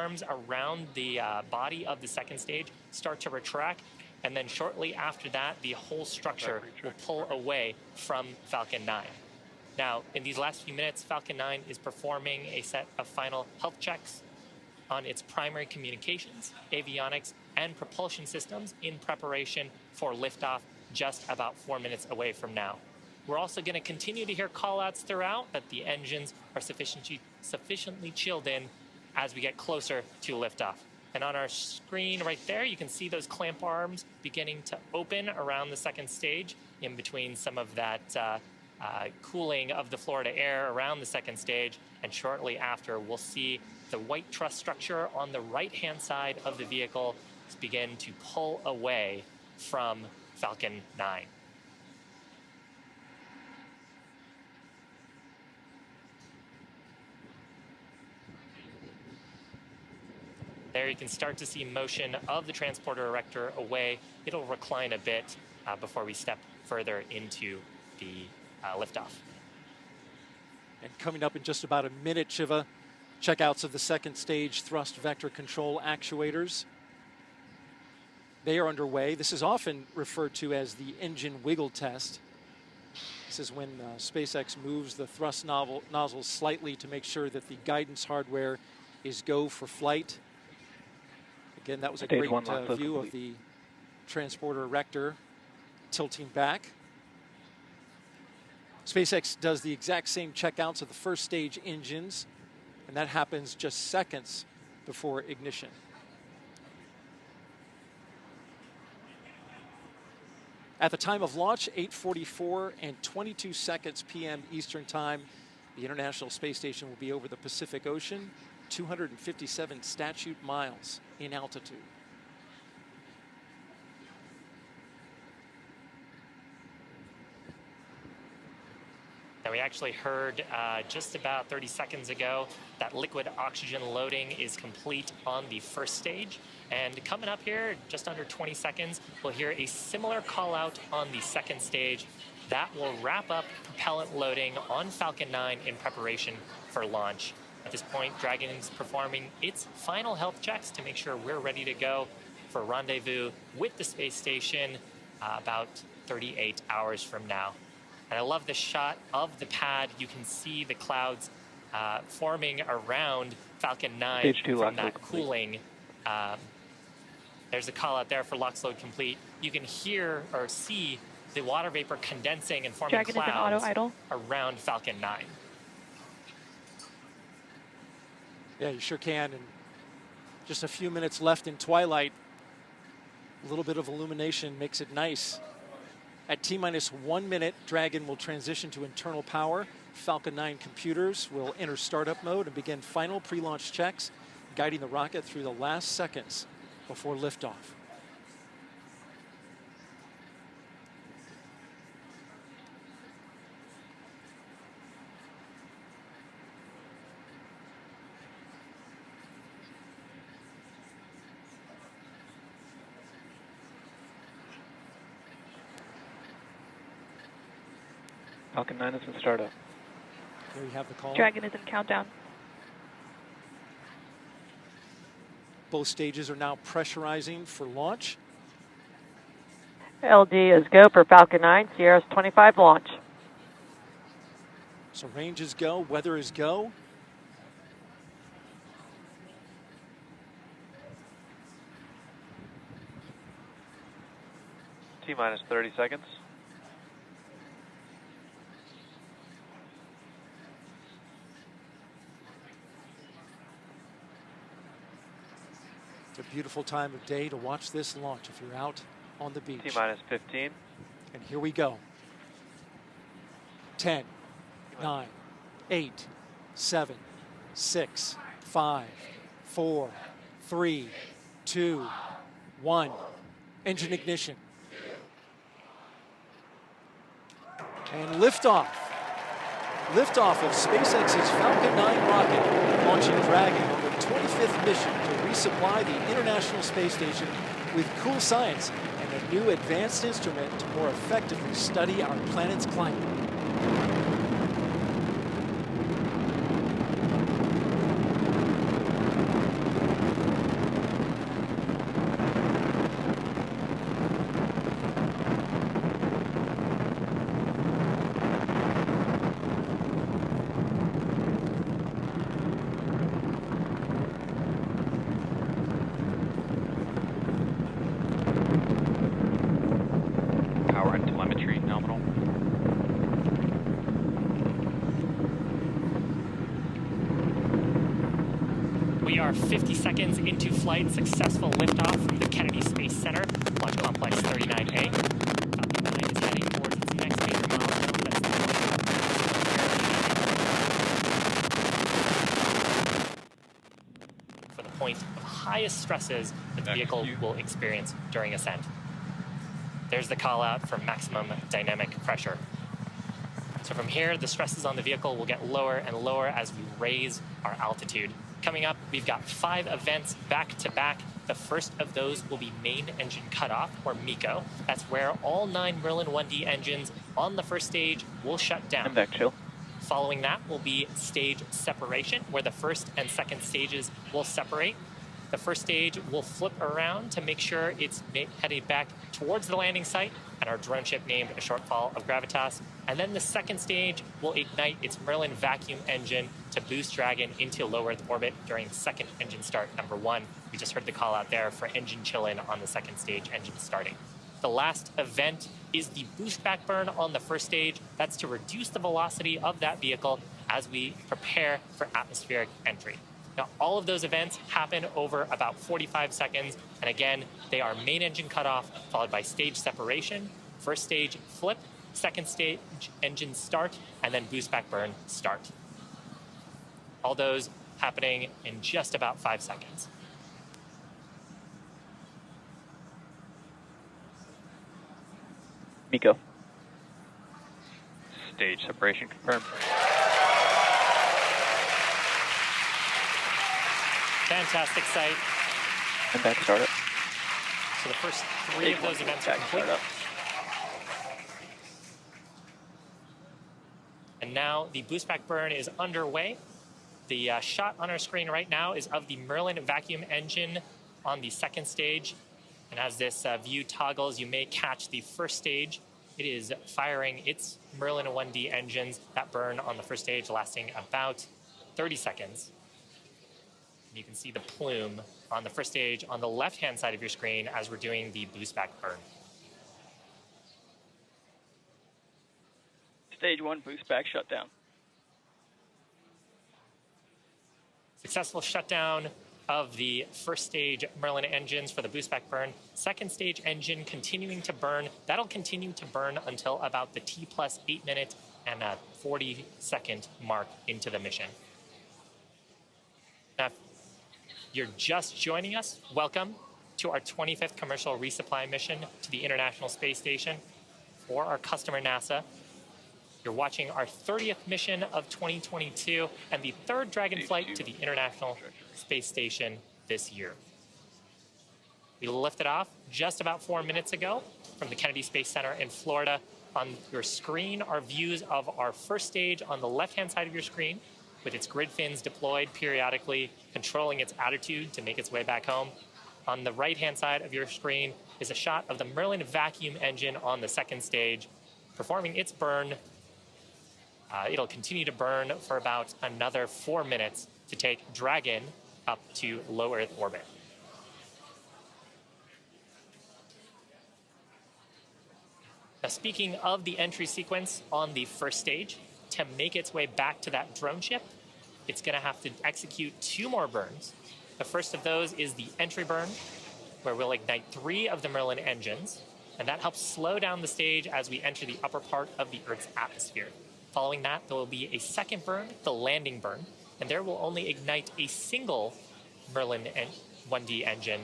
arms around the body of the second stage start to retract. And then shortly after that, the whole structure will pull away from Falcon 9. Now, in these last few minutes, Falcon 9 is performing a set of final health checks on its primary communications, avionics, and propulsion systems in preparation for liftoff just about 4 minutes away from now. We're also going to continue to hear callouts throughout that the engines are sufficiently chilled in as we get closer to liftoff. And on our screen right there, you can see those clamp arms beginning to open around the second stage in between some of that cooling of the Florida air around the second stage. And shortly after, we'll see the white truss structure on the right-hand side of the vehicle begin to pull away from Falcon 9. There you can start to see motion of the transporter erector away. It'll recline a bit before we step further into the liftoff. And coming up in just about a minute, Shiva, checkouts of the second stage thrust vector control actuators. They are underway. This is often referred to as the engine wiggle test. This is when SpaceX moves the thrust nozzles slightly to make sure that the guidance hardware is go for flight. Again, that was a great view of the transporter erector tilting back. SpaceX does the exact same checkouts of the first stage engines, and that happens just seconds before ignition. At the time of launch, 8:44 and 22 seconds p.m. Eastern Time, the International Space Station will be over the Pacific Ocean, 257 statute miles in altitude. Now, we actually heard just about 30 seconds ago that liquid oxygen loading is complete on the first stage. And coming up here, just under 20 seconds, we'll hear a similar call out on the second stage. That will wrap up propellant loading on Falcon 9 in preparation for launch. At this point, Dragon is performing its final health checks to make sure we're ready to go for rendezvous with the space station about 38 hours from now. And I love the shot of the pad. You can see the clouds forming around Falcon 9 from that cooling. There's a call out there for LOX load complete. You can hear or see the water vapor condensing and forming clouds around Falcon 9. Yeah, you sure can. And just a few minutes left in twilight. A little bit of illumination makes it nice. At T-minus 1 minute, Dragon will transition to internal power. Falcon 9 computers will enter startup mode and begin final pre-launch checks, guiding the rocket through the last seconds before liftoff. Falcon 9 is in startup. There you have the call. Dragon is in countdown. Both stages are now pressurizing for launch. LD is go for Falcon 9, CRS-25 launch. So range is go, weather is go. T-minus 30 seconds. It's a beautiful time of day to watch this launch if you're out on the beach. T-minus 15. And here we go. 10, 9, 8, 7, 6, 5, 4, 3, 2, 1. Engine ignition. And liftoff. Liftoff of SpaceX's Falcon 9 rocket, launching Dragon on the 25th mission to resupply the International Space Station with cool science and a new advanced instrument to more effectively study our planet's climate. are 50 seconds into flight. Successful liftoff from the Kennedy Space Center, Launch Complex 39A. Falcon 9 is heading towards its next major milestone. For the point of highest stresses that the vehicle will experience during ascent. There's the call out for maximum dynamic pressure. So from here, the stresses on the vehicle will get lower and lower as we raise our altitude. Coming up, we've got 5 events back to back. The first of those will be main engine cutoff, or MECO. That's where all 9 Merlin 1D engines on the first stage will shut down. I'm back, chill. Following that will be stage separation, where the first and second stages will separate. The first stage will flip around to make sure it's headed back towards the landing site and our drone ship named a shortfall of gravitas. And then the second stage will ignite its Merlin vacuum engine to boost Dragon into low Earth orbit during second engine start number 1. We just heard the call out there for engine chill-in on the second stage engine starting. The last event is the boost back burn on the first stage. That's to reduce the velocity of that vehicle as we prepare for atmospheric entry. Now, all of those events happen over about 45 seconds. And again, they are main engine cutoff, followed by stage separation, first stage flip, second stage engine start, and then boost back burn start. All those happening in just about 5 seconds. MECO. Stage separation confirmed. Fantastic sight. And back startup. So the first 3 of those events are complete. And now the boost back burn is underway. The shot on our screen right now is of the Merlin vacuum engine on the second stage. And as this view toggles, you may catch the first stage. It is firing its Merlin 1D engines that burn on the first stage, lasting about 30 seconds. You can see the plume on the first stage on the left-hand side of your screen as we're doing the boost back burn. Stage 1 boost back shutdown. Successful shutdown of the first stage Merlin engines for the boost back burn. Second stage engine continuing to burn. That'll continue to burn until about the T+8 minute and 40-second mark into the mission. Now, you're just joining us, welcome to our 25th commercial resupply mission to the International Space Station for our customer NASA. You're watching our 30th mission of 2022 and the 3rd Dragon flight to the International Space Station this year. We lifted off just about 4 minutes ago from the Kennedy Space Center in Florida. On your screen are views of our first stage on the left-hand side of your screen, with its grid fins deployed periodically, controlling its attitude to make its way back home. On the right-hand side of your screen is a shot of the Merlin vacuum engine on the second stage, performing its burn. It'll continue to burn for about another 4 minutes to take Dragon up to low Earth orbit. Now, speaking of the entry sequence on the first stage, to make its way back to that drone ship, it's going to have to execute 2 more burns. The first of those is the entry burn, where we'll ignite 3 of the Merlin engines, and that helps slow down the stage as we enter the upper part of the Earth's atmosphere. Following that, there will be a second burn, the landing burn, and there will only ignite a single Merlin 1D engine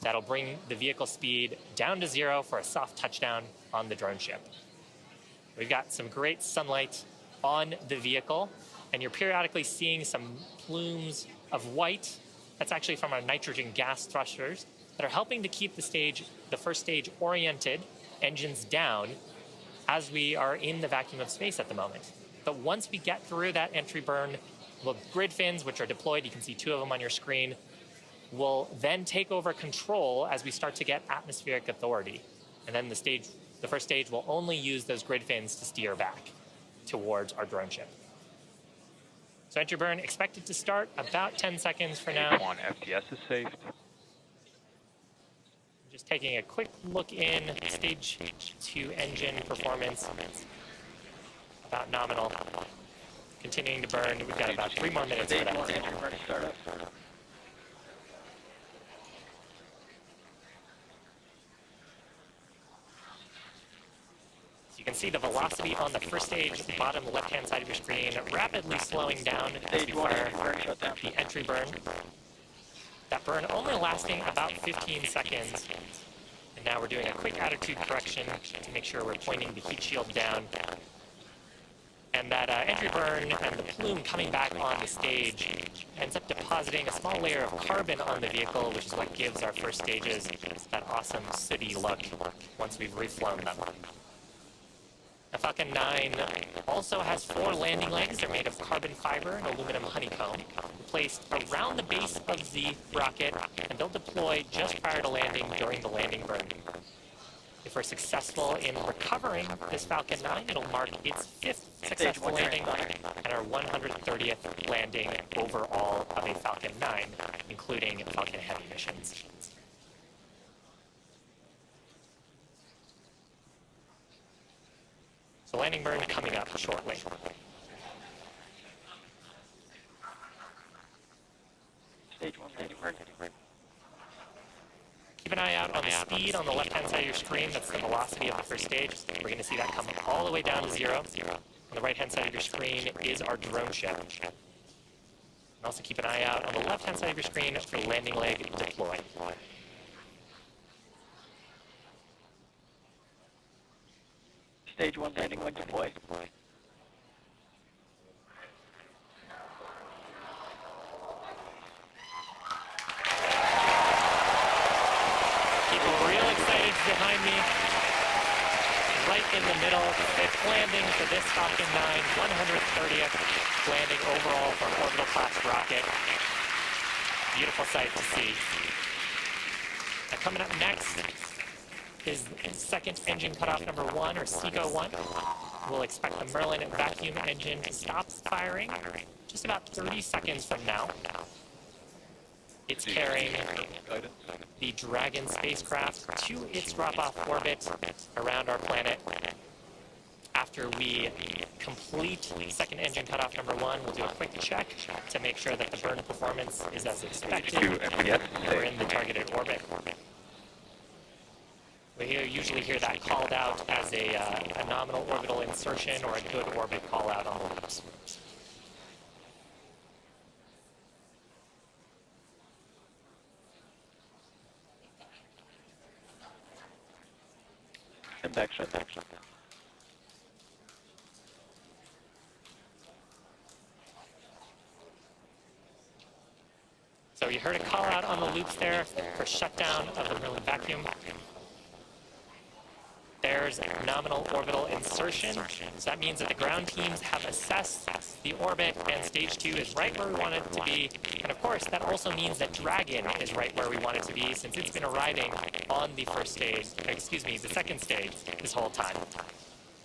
that'll bring the vehicle speed down to 0 for a soft touchdown on the drone ship. We've got some great sunlight on the vehicle, and you're periodically seeing some plumes of white. That's actually from our nitrogen gas thrusters that are helping to keep the first stage oriented, engines down, as we are in the vacuum of space at the moment. But once we get through that entry burn, the grid fins, which are deployed, you can see 2 of them on your screen, will then take over control as we start to get atmospheric authority. And then the first stage will only use those grid fins to steer back towards our drone ship. So entry burn expected to start about 10 seconds for now. One FTS is saved. Just taking a quick look in, stage 2 engine performance, about nominal. Continuing to burn, we've got about 3 more minutes for that. can see the velocity on the first stage, bottom left-hand side of your screen, rapidly slowing down as we Stage 1 fire engine burn shut down. the entry burn. That burn only lasting about 15 seconds. And now we're doing a quick attitude correction to make sure we're pointing the heat shield down. And that entry burn and the plume coming back on the stage ends up depositing a small layer of carbon on the vehicle, which is what gives our first stages that awesome sooty look once we've reflown them. The Falcon 9 also has 4 landing legs. They're made of carbon fiber and aluminum honeycomb, placed around the base of the rocket, and they'll deploy just prior to landing during the landing burn. If we're successful in recovering this Falcon 9, it'll mark its 5th successful landing and our 130th landing overall of a Falcon 9, including Falcon Heavy missions. So landing burn coming up shortly. Stage 1 landing burn. Keep an eye out on the speed on the left-hand side of your screen. That's the velocity of the first stage. We're going to see that come all the way down to 0. On the right-hand side of your screen is our drone ship. And also keep an eye out on the left-hand side of your screen for landing leg deploy. Stage 1 landing leg deploy. Behind me, right in the middle, 5th landing for this Falcon 9, 130th landing overall for an orbital class rocket. Beautiful sight to see. Now coming up next is second engine cutoff number 1, or SECO 1. We'll expect the Merlin vacuum engine to stop firing just about 30 seconds from now. It's carrying the Dragon spacecraft to its drop-off orbit around our planet. After we complete second engine cutoff number 1, we'll do a quick check to make sure that the burn performance is as expected and we're in the targeted orbit. We usually hear that called out as a nominal orbital insertion or a good orbit call out on the loops. And back shut down. So you heard a call out on the loops there for shutdown of the Merlin vacuum. There's a nominal orbital insertion. So that means that the ground teams have assessed the orbit and stage 2 is right where we want it to be. And of course, that also means that Dragon is right where we want it to be since it's been arriving on the the second stage this whole time.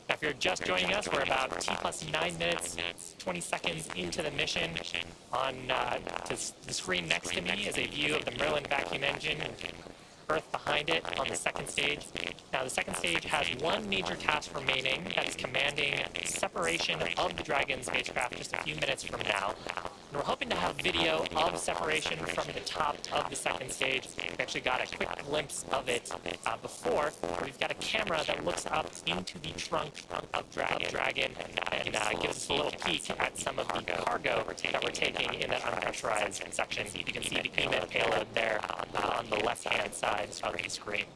Now, if you're just joining us, we're about T+9 minutes, 20 seconds into the mission. On the screen next to me is a view of the Merlin vacuum engine, Earth behind it on the second stage. Now, the second stage has one major task remaining, that is commanding separation of the Dragon spacecraft just a few minutes from now. And we're hoping to have video of separation from the top of the second stage. We actually got a quick glimpse of it before. We've got a camera that looks up into the trunk of Dragon and gives us a little peek at some of the cargo that we're taking in that unpressurized section. You can see the payload there on the left-hand side of the screen.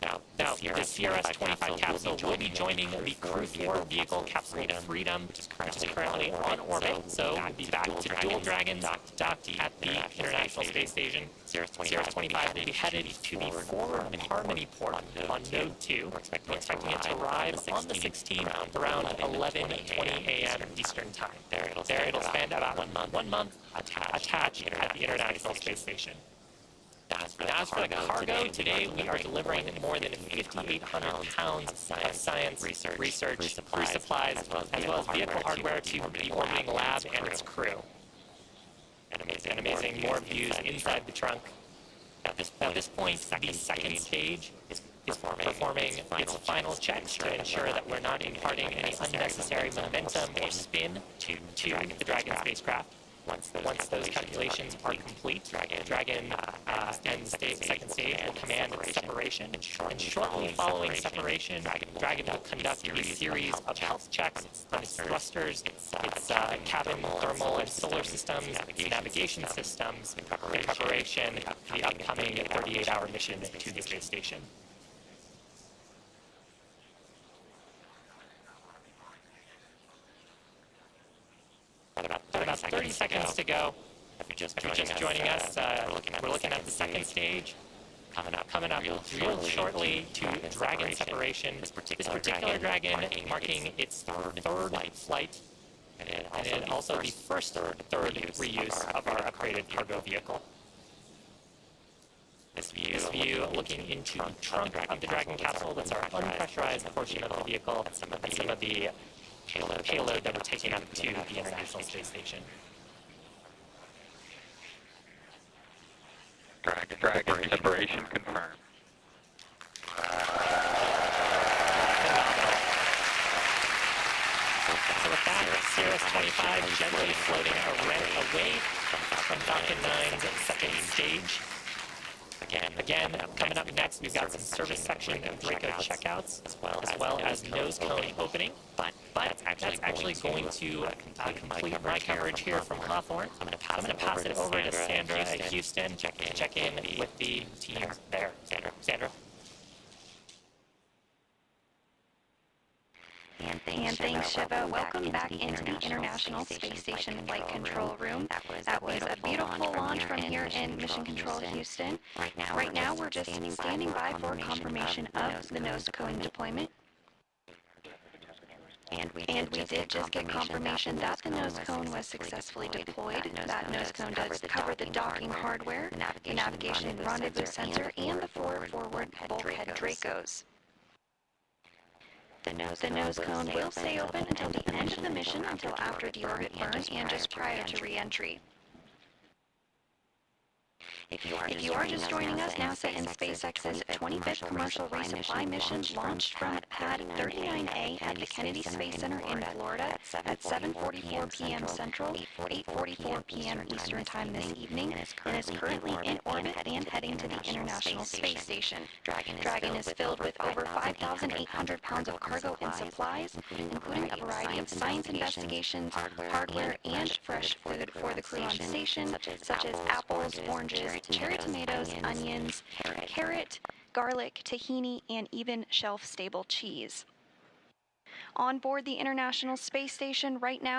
Now, the CRS-25 capsule will be joining the Crew 4 vehicle capsule Freedom, which is currently on orbit. So we'll be back to dual Dragons docked at the International Space Station. CRS-25 will be headed to the forward Harmony port on Node 2. We're expecting it to arrive on the 16th around 11:20 a.m. Eastern Time. There it'll spend about 1 month attached at the International Space Station. As for the cargo, today we are delivering more than 5,800 pounds of science, research, crew supplies, as well as vehicle hardware to the orbiting lab and its crew. And amazing more views inside the trunk. At this point, the second stage is performing its final checks to ensure that we're not imparting any unnecessary momentum or spin to the Dragon spacecraft. Once those calculations are complete, Dragon and the second stage will command separation separation. And shortly following separation, Dragon will conduct a series of health checks on its thrusters, its cabin, thermal, and solar systems, its navigation systems, in preparation for the upcoming 38-hour mission to the space station. About 30 seconds to go. If you're just joining us, we're looking at the second stage. Coming up real shortly to Dragon separation. This particular Dragon marking its third flight, and also the first third reuse of our upgraded cargo vehicle. This view looking into the trunk of the Dragon capsule. That's our unpressurized portion of the vehicle, and some of the payload that we're taking up to the International Space Station. Dragon separation confirmed. So with that, CRS-25 gently floating away from Falcon 9's second stage. Again, coming up next, we've got some service section of Draco checkouts, as well as nose cone opening. But that's actually going to complete my coverage here from Hawthorne. I'm going to pass it over to Sandra at Houston, check in with the team there. Sandra. And thanks, Shiva. Welcome back into the International Space Station Flight Control Room. That was a beautiful launch from here in Mission Control Houston. Right now, we're just standing by for confirmation of the nose cone deployment. And we did just get confirmation that the nose cone was successfully deployed. That nose cone does cover the docking hardware, the navigation rendezvous sensor, and the forward bulkhead Dracos. The nose cone will stay open until the end of the mission, until after the orbit burn and just prior to re-entry. If you are just joining us, NASA and SpaceX's 25th commercial resupply mission launched from Pad 39A at the Kennedy Space Center in Florida at 7:44 p.m. Central, 8:44 p.m. Eastern Time this evening, and is currently in orbit and heading to the International Space Station. Dragon is filled with over 5,800 pounds of cargo and supplies, including a variety of science investigations, hardware, and fresh food for the crew on station, such as apples, oranges, cherry tomatoes, onions, carrot, garlic, tahini, and even shelf-stable cheese. On board the International Space Station right now